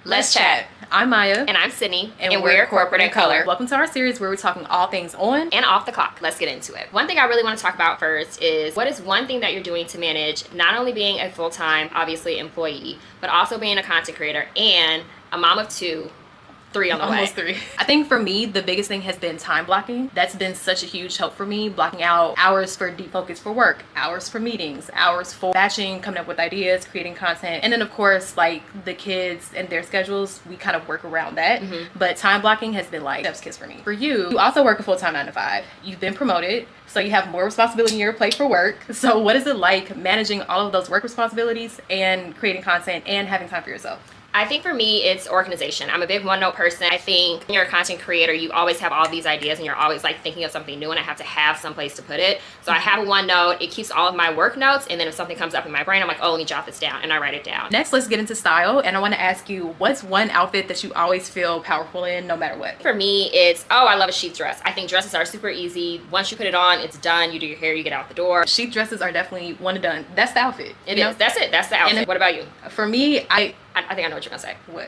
Let's chat. I'm Maya. And I'm Sydney. And we're Corporate in Color. Welcome to our series where we're talking all things on and off the clock. Let's get into it. One thing I really want to talk about first is what is one thing that you're doing to manage not only being a full-time, obviously, employee, but also being a content creator and a mom of two. 3 on the way. Almost 3. I think for me, the biggest thing has been time blocking. That's been such a huge help for me. Blocking out hours for deep focus for work, hours for meetings, hours for batching, coming up with ideas, creating content. And then of course, like the kids and their schedules, we kind of work around that. But time blocking has been like chef's kiss for me. For you also work a full-time 9 to 5. You've been promoted, so you have more responsibility in your plate for work. So what is it like managing all of those work responsibilities and creating content and having time for yourself? I think for me, it's organization. I'm a big OneNote person. I think when you're a content creator, you always have all these ideas and you're always like thinking of something new, and I have to have some place to put it. So I have a OneNote. It keeps all of my work notes, and then if something comes up in my brain, I'm like, oh, let me jot this down, and I write it down. Next, let's get into style, and I want to ask you, what's one outfit that you always feel powerful in no matter what? For me, it's, I love a sheath dress. I think dresses are super easy. Once you put it on, it's done. You do your hair, you get out the door. Sheath dresses are definitely one and done. That's the outfit. It is. That's it. That's the outfit. And what about you? For me, I think I know what you're gonna say. What?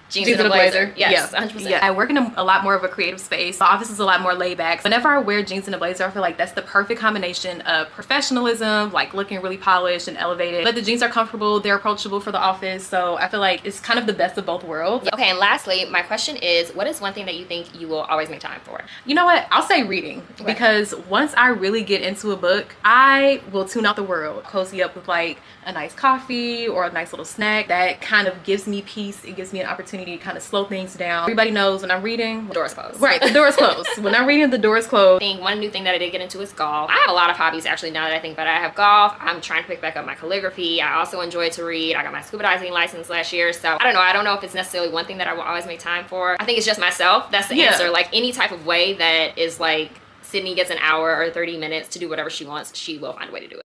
Jeans and a blazer. Yes, yeah. 100%. Yeah, I work in a lot more of a creative space. My office is a lot more laid back. Whenever I wear jeans and a blazer, I feel like that's the perfect combination of professionalism, like looking really polished and elevated. But the jeans are comfortable, they're approachable for the office. So I feel like it's kind of the best of both worlds. Okay, and lastly, my question is, what is one thing that you think you will always make time for? You know what? I'll say reading. Okay. Because once I really get into a book, I will tune out the world. Cozy up with like a nice coffee or a nice little snack. That kind of gives me peace. It gives me an opportunity to kind of slow things down. Everybody knows when I'm reading, the door's closed. Right, the door's closed. When I'm reading, the door's closed. I think one new thing that I did get into is golf. I have a lot of hobbies actually now that I think about it. I have golf. I'm trying to pick back up my calligraphy. I also enjoy to read. I got my scuba diving license last year. So I don't know if it's necessarily one thing that I will always make time for. I think it's just myself. That's the answer. Like any type of way that is like Sydney gets an hour or 30 minutes to do whatever she wants, she will find a way to do it.